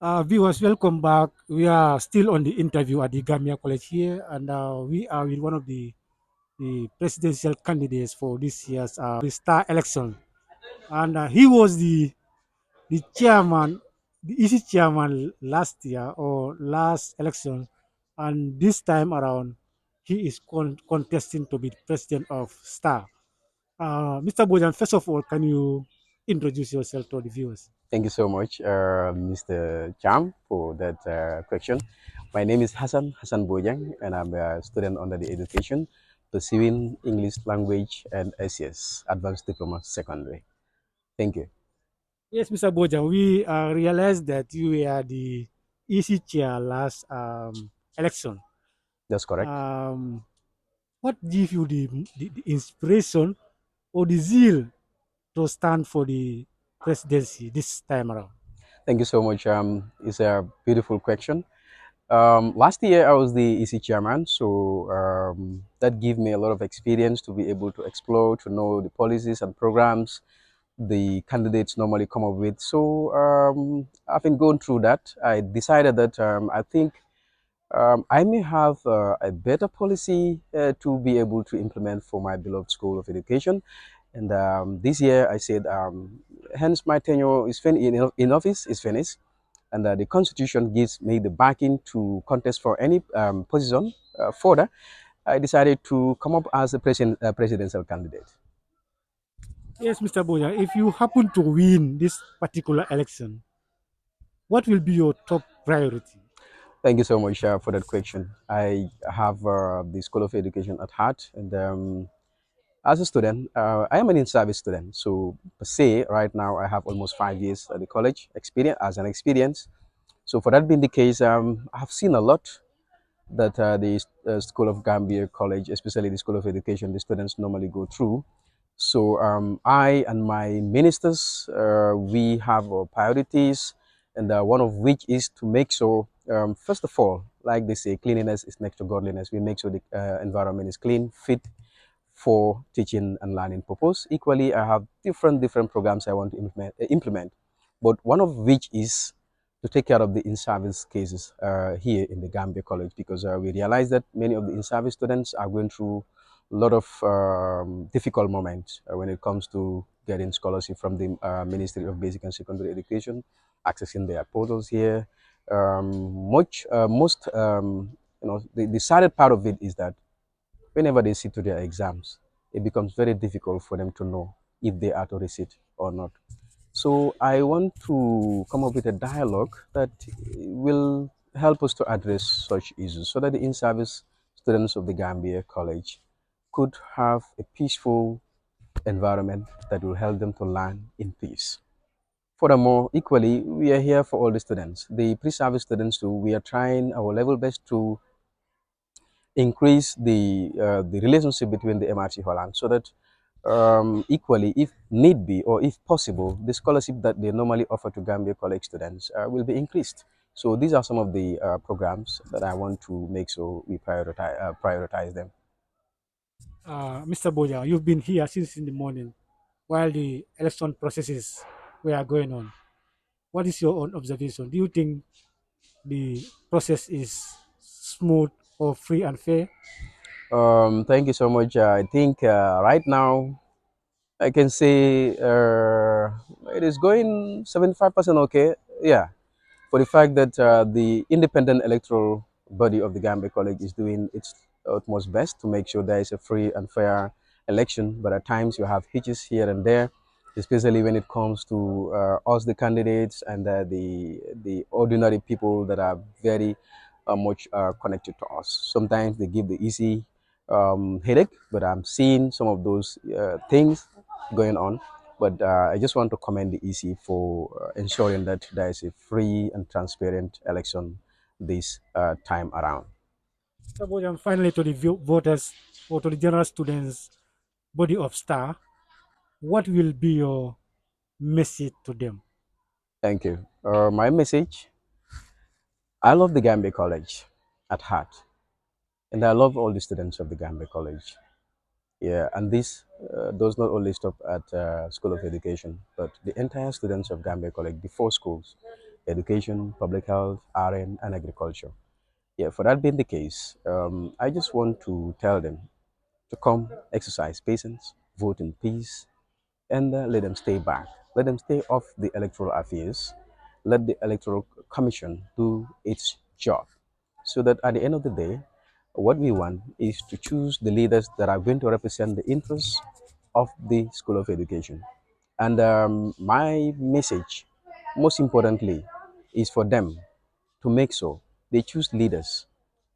Viewers, welcome back. We are still on the interview at the Gambia College here, and we are with one of the presidential candidates for this year's the STAR election. And he was the chairman, the EC chairman last year or last election, and this time around, he is contesting to be the president of STAR. Mr. Bojan, first of all, can you introduce yourself to the viewers? Thank you so much, Mr. Cham, for that question. My name is Hassan Bojang, and I'm a student under the education, pursuing English language and SES, Advanced Diploma Secondary. Thank you. Yes, Mr. Bojan, we realized that you were the EC chair last election. That's correct. Um, what gave you the inspiration or the zeal to stand for the presidency this time around? Thank you so much. It's a beautiful question. Last year, I was the EC chairman, so that gave me a lot of experience to be able to explore, to know the policies and programs the candidates normally come up with. So I've been going through that. I decided that I think I may have a better policy to be able to implement for my beloved School of Education. And this year I said, hence my tenure is in office is finished, and the Constitution gives me the backing to contest for any position further. I decided to come up as a presidential candidate. Yes, Mr. Bojan, if you happen to win this particular election, what will be your top priority? Thank you so much for that question. I have the School of Education at heart, and as a student, I am an in-service student. So, per se, right now I have almost 5 years at the college experience as an experience. So, for that being the case, I have seen a lot that the School of Gambia College, especially the School of Education, the students normally go through. So I and my ministers, we have our priorities, and one of which is to make sure, first of all, like they say, cleanliness is next to godliness. We make sure the environment is clean, fit for teaching and learning purpose. Equally, I have different programs I want to implement, but one of which is to take care of the in-service cases here in the Gambia College, because we realize that many of the in-service students are going through a lot of difficult moments when it comes to getting scholarship from the Ministry of Basic and Secondary Education, accessing their portals here. Most, the saddest part of it is that whenever they sit to their exams, it becomes very difficult for them to know if they are to receipt or not. So I want to come up with a dialogue that will help us to address such issues so that the in-service students of the Gambia College could have a peaceful environment that will help them to learn in peace. Furthermore, equally, we are here for all the students. The pre-service students too, we are trying our level best to increase the relationship between the MRC Holland so that equally, if need be or if possible, the scholarship that they normally offer to Gambia College students will be increased. So these are some of the programs that I want to make sure we prioritize them. Mr. Bojan, you've been here since in the morning while the election processes were going on. What is your own observation? Do you think the process is smooth or free and fair? Thank you so much. I think right now I can say it is going 75% okay. Yeah, for the fact that the independent electoral body of the Gambia College is doing its utmost best to make sure there is a free and fair election. But at times you have hitches here and there, especially when it comes to us, the candidates, and the ordinary people that are very much connected to us. Sometimes they give the easy headache, but I'm seeing some of those things going on. But I just want to commend the EC for ensuring that there is a free and transparent election this time around. Mr. Bojan, finally to the voters or to the general students body of STAR, what will be your message to them? Thank you. My message, I love the Gambia College at heart, and I love all the students of the Gambia College. Yeah, and this does not only stop at School of Education, but the entire students of Gambia College, the four schools. education, public health, RN, and agriculture. Yeah, for that being the case, I just want to tell them to come exercise patience, vote in peace, and let them stay back. Let them stay off the electoral affairs. Let the electoral commission do its job, so that at the end of the day, what we want is to choose the leaders that are going to represent the interests of the School of Education. And my message, most importantly, is for them to make sure they choose leaders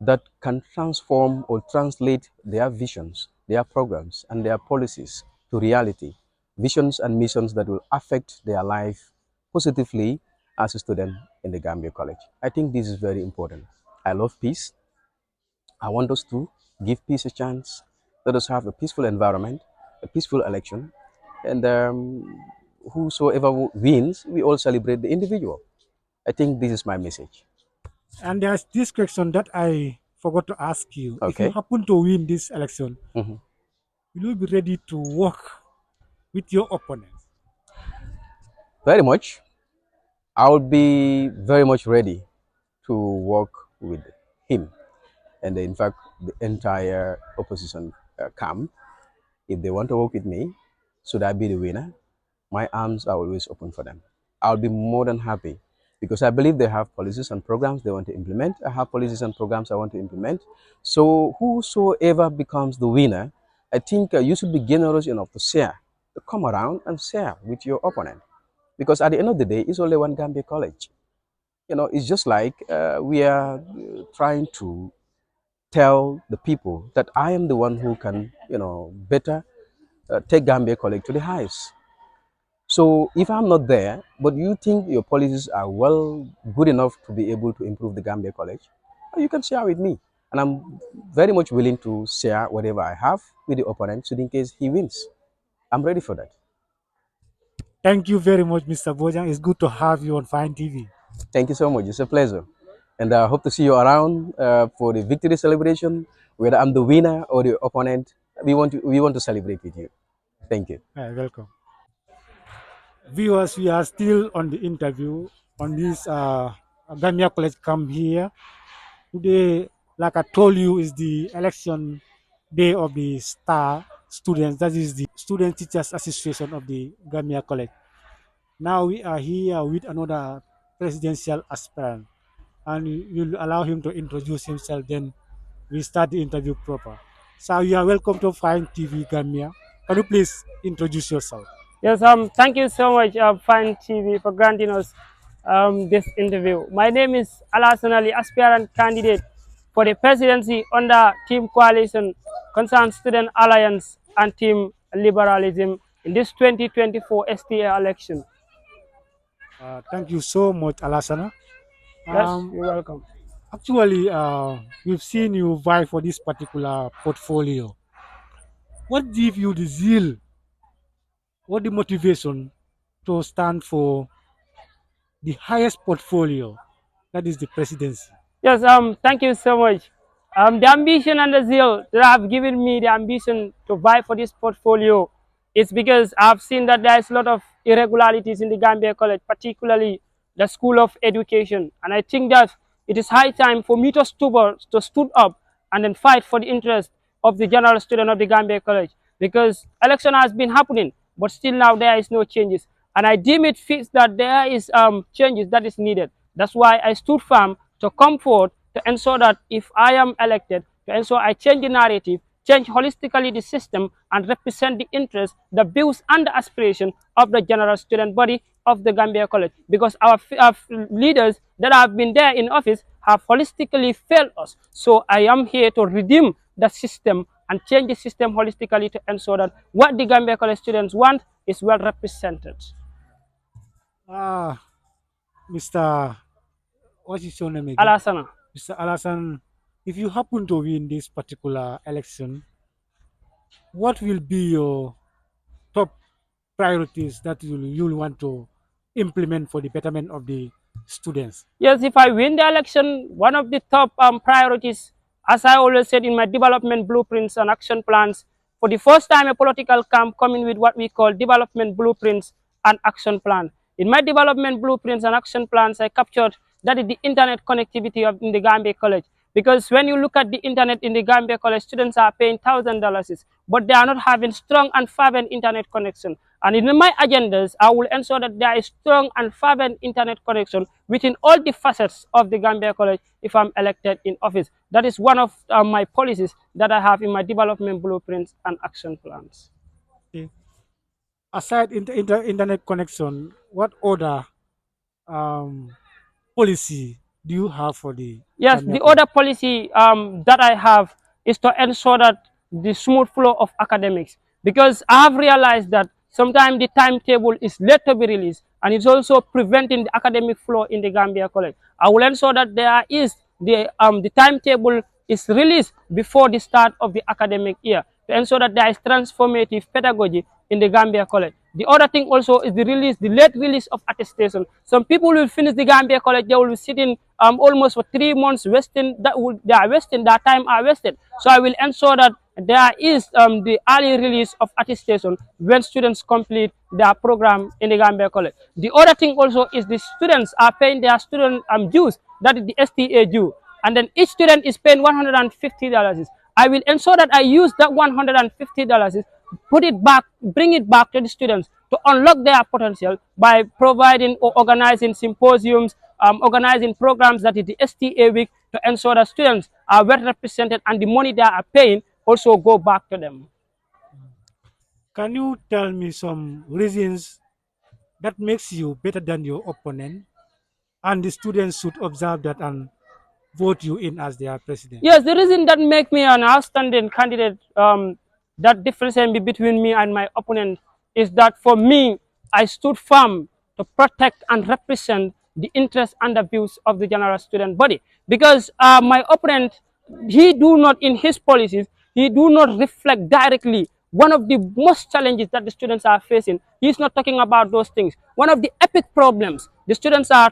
that can transform or translate their visions, their programs, and their policies to reality, visions and missions that will affect their life positively as a student in the Gambia College. I think this is very important. I love peace. I want us to give peace a chance. Let us have a peaceful environment, a peaceful election, and whosoever wins, we all celebrate the individual. I think this is my message. And there's this question that I forgot to ask you. If you Okay. happen to win this election, Mhm. will you be ready to work with your opponents? Very much. I would be very much ready to work with him and in fact the entire opposition camp. If they want to work with me, should I be the winner, my arms are always open for them. I'll be more than happy because I believe they have policies and programs they want to implement. I have policies and programs I want to implement. So whosoever becomes the winner, I think you should be generous enough to share, to come around and share with your opponent. Because at the end of the day, it's only one Gambia college. It's just like we are trying to tell the people that I am the one who can, better take Gambia college to the highest. So if I'm not there, but you think your policies are well good enough to be able to improve the Gambia college, you can share with me. And I'm very much willing to share whatever I have with the opponent so in case he wins. I'm ready for that. Thank you very much, Mr. Bojang. It's good to have you on Fine TV. Thank you so much. It's a pleasure. And I hope to see you around for the victory celebration, whether I'm the winner or the opponent. We want to celebrate with you. Thank you. Welcome. Viewers, we are still on the interview on this Gambia College come here. Today, like I told you, is the election day of the STAR students. That is the Student Teachers Association of the Gambia College. Now we are here with another presidential aspirant, and you'll allow him to introduce himself. Then we start the interview proper. So you are welcome to Fine TV Gambia. Can you please introduce yourself? Yes, thank you so much, Fan TV, for granting us this interview. My name is Alasan Ali, aspirant candidate for the presidency under Team Coalition, Concerned Student Alliance, and Team Liberalism in this 2024 STA election. Thank you so much, Alasana. Yes, Um, you're welcome. Actually, we've seen you vie for this particular portfolio. What gave you the zeal or the motivation to stand for the highest portfolio, that is the presidency? Yes, thank you so much. The ambition and the zeal that have given me the ambition to vie for this portfolio is because I've seen that there's a lot of irregularities in the Gambia College, particularly the School of Education. And I think that it is high time for me to stood up and then fight for the interest of the general student of the Gambia College, because election has been happening, but still now there is no changes. And I deem it fits that there is changes that is needed. That's why I stood firm to come forward to ensure that if I am elected, to ensure I change the narrative, change holistically the system, and represent the interests, the views, and the aspiration of the general student body of the Gambia College. Because our leaders that have been there in office have holistically failed us. So I am here to redeem the system and change the system holistically to ensure that what the Gambia College students want is well represented. Ah, Mr. What is your name again? Alasana. Mr. Alasan, if you happen to win this particular election, what will be your top priorities that you'll want to implement for the betterment of the students? Yes, if I win the election, one of the top priorities, as I always said in my development blueprints and action plans, for the first time a political camp coming with what we call development blueprints and action plan. In my development blueprints and action plans, I captured that is the internet connectivity in the Gambia College. Because when you look at the internet in the Gambia College, students are paying $1,000, but they are not having strong and fervent internet connection. And in my agendas, I will ensure that there is strong and fervent internet connection within all the facets of the Gambia College if I'm elected in office. That is one of my policies that I have in my development blueprints and action plans. Okay. Aside internet connection, what other um, policy do you have for the Yes, Gambia the College? other policy that I have is to ensure that the smooth flow of academics, because I have realized that sometimes the timetable is late to be released and it's also preventing the academic flow in the Gambia College. I will ensure that there is the timetable is released before the start of the academic year to ensure that there is transformative pedagogy in the Gambia College. The other thing also is the late release of attestation. Some people will finish the Gambia College, they will be sitting almost for 3 months, they are wasting, their time are wasted. So I will ensure that there is the early release of attestation when students complete their program in the Gambia College. The other thing also is the students are paying their student dues, that is the STA due, and then each student is paying $150. I will ensure that I use that $150, put it back, bring it back to the students to unlock their potential by providing or organizing symposiums, organizing programs that is the STA week to ensure that students are well represented and the money they are paying also go back to them. Can you tell me some reasons that makes you better than your opponent, and the students should observe that and vote you in as their president? Yes, the reason that make me an outstanding candidate, that difference between me and my opponent is that for me, I stood firm to protect and represent the interests and the views of the general student body. Because my opponent, he do not, in his policies, he do not reflect directly one of the most challenges that the students are facing. He's not talking about those things. One of the epic problems the students are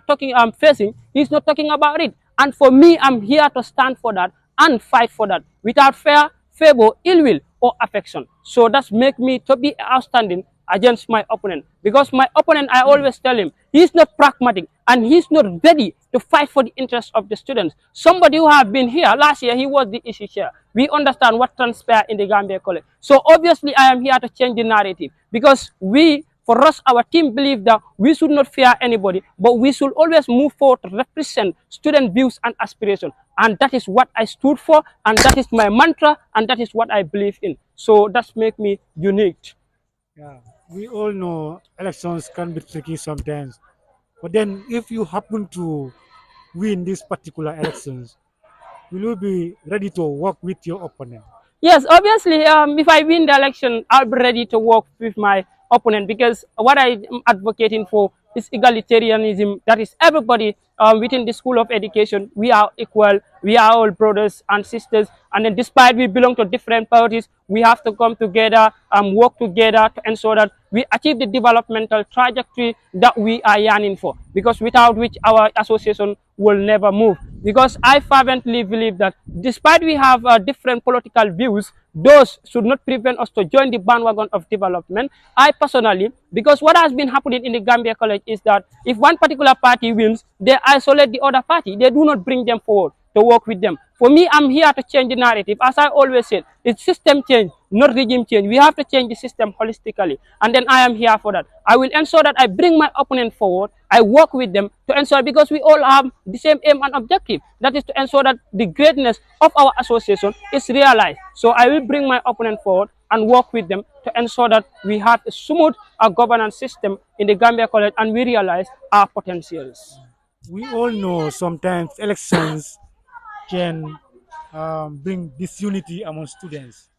facing, he's not talking about it. And for me, I'm here to stand for that and fight for that without fear, favor, ill will, or affection. So that's make me to be outstanding against my opponent. Because my opponent, I always tell him, he's not pragmatic and he's not ready to fight for the interests of the students. Somebody who have been here, last year he was the issue chair. We understand what transpired in the Gambia College. So obviously I am here to change the narrative because for us, our team believe that we should not fear anybody, but we should always move forward to represent student views and aspirations. And that is what I stood for, and that is my mantra, and that is what I believe in. So that's make me unique. Yeah, we all know elections can be tricky sometimes, but then if you happen to win these particular elections, will you be ready to work with your opponent? Yes, obviously, if I win the election, I'll be ready to work with my opponent because what I am advocating for is egalitarianism. That is, everybody within the School of Education, we are equal, we are all brothers and sisters. And then, despite we belong to different parties, we have to come together and work together to ensure that we achieve the developmental trajectory that we are yearning for. Because without which our association will never move. Because I fervently believe that despite we have different political views, those should not prevent us to join the bandwagon of development. I personally, because what has been happening in the Gambia College is that if one particular party wins, they isolate the other party. They do not bring them forward to work with them. For me, I'm here to change the narrative. As I always said, it's system change, not regime change. We have to change the system holistically. And then I am here for that. I will ensure that I bring my opponent forward. I work with them to ensure, because we all have the same aim and objective. That is to ensure that the greatness of our association is realized. So I will bring my opponent forward and work with them to ensure that we have a smooth governance system in the Gambia College and we realize our potentials. We all know sometimes elections can bring disunity among students.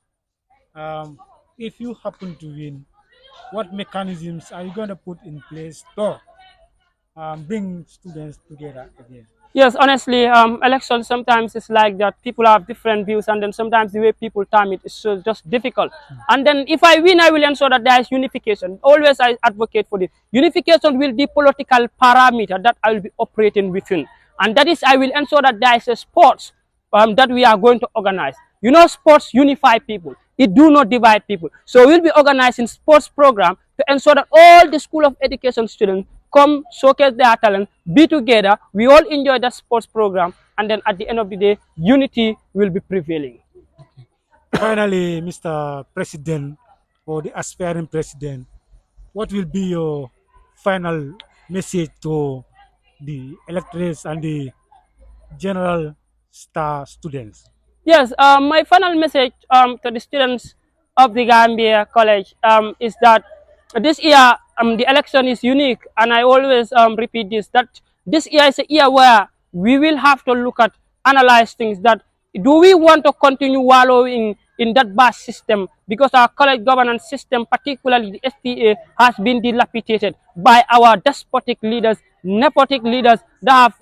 Um, if you happen to win, what mechanisms are you going to put in place to bring students together again? Yes, honestly, elections sometimes it's like that. People have different views, and then sometimes the way people term it is so just difficult. And then if I win, I will ensure that there is unification. Always I advocate for this. Unification will be political parameter that I will be operating within, and that is I will ensure that there is a sports that we are going to organize. You know, sports unify people. It do not divide people. So we'll be organizing sports program to ensure that all the School of Education students come showcase their talent, be together, we all enjoy the sports program, and then at the end of the day, unity will be prevailing. Finally, Mr. President or the aspiring president, what will be your final message to the electors and the general star students? Yes, my final message to the students of the Gambia College is that this year the election is unique, and I always repeat this, that this year is a year where we will have to look at, analyze things, that do we want to continue wallowing in that bad system, because our college governance system, particularly the STA, has been dilapidated by our despotic leaders, nepotic leaders that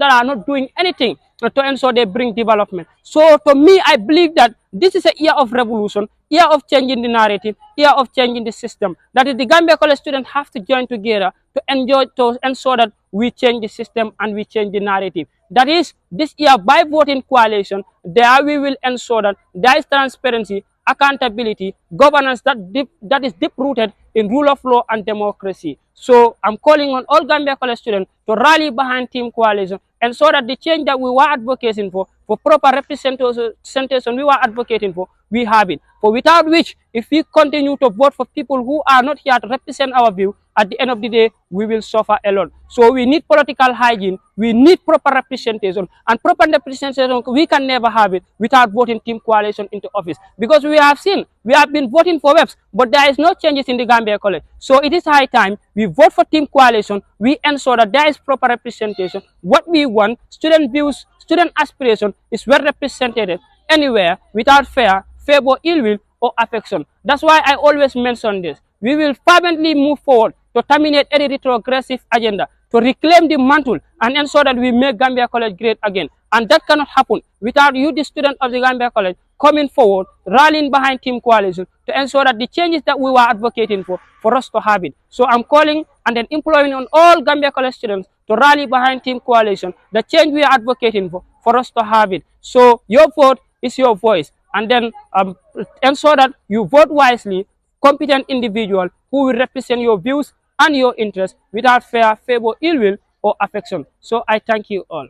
are not doing anything to ensure they bring development. So to me, I believe that this is a year of revolution, year of changing the narrative, year of changing the system. That is, the Gambia College students have to join together to ensure that we change the system and we change the narrative. That is, this year by voting coalition, there we will ensure that there is transparency, accountability, governance that is deep rooted in rule of law and democracy. So I'm calling on all Gambia College students to rally behind Team Coalition and so that the change that we were advocating for proper representation we were advocating for, we have it. For without which, if we continue to vote for people who are not here to represent our view, at the end of the day, we will suffer a lot. So we need political hygiene, we need proper representation, and proper representation, we can never have it without voting Team Coalition into office. Because we have seen, we have been voting for WEPs, but there is no changes in the Gambia College. So it is high time we vote for Team Coalition, we ensure that there is proper representation. What we want, student views, student aspiration is well represented anywhere without fear, favor, ill will, or affection. That's why I always mention this. We will fervently move forward to terminate any retrogressive agenda, to reclaim the mantle and ensure that we make Gambia College great again. And that cannot happen without you, the student of the Gambia College, coming forward, rallying behind Team Coalition to ensure that the changes that we were advocating for us to have it. So I'm calling and then imploring on all Gambia College students to rally behind Team Coalition, the change we are advocating for us to have it. So your vote is your voice. And then ensure that you vote wisely, competent individual who will represent your views and your interests without fear, favor, ill will, or affection. So I thank you all.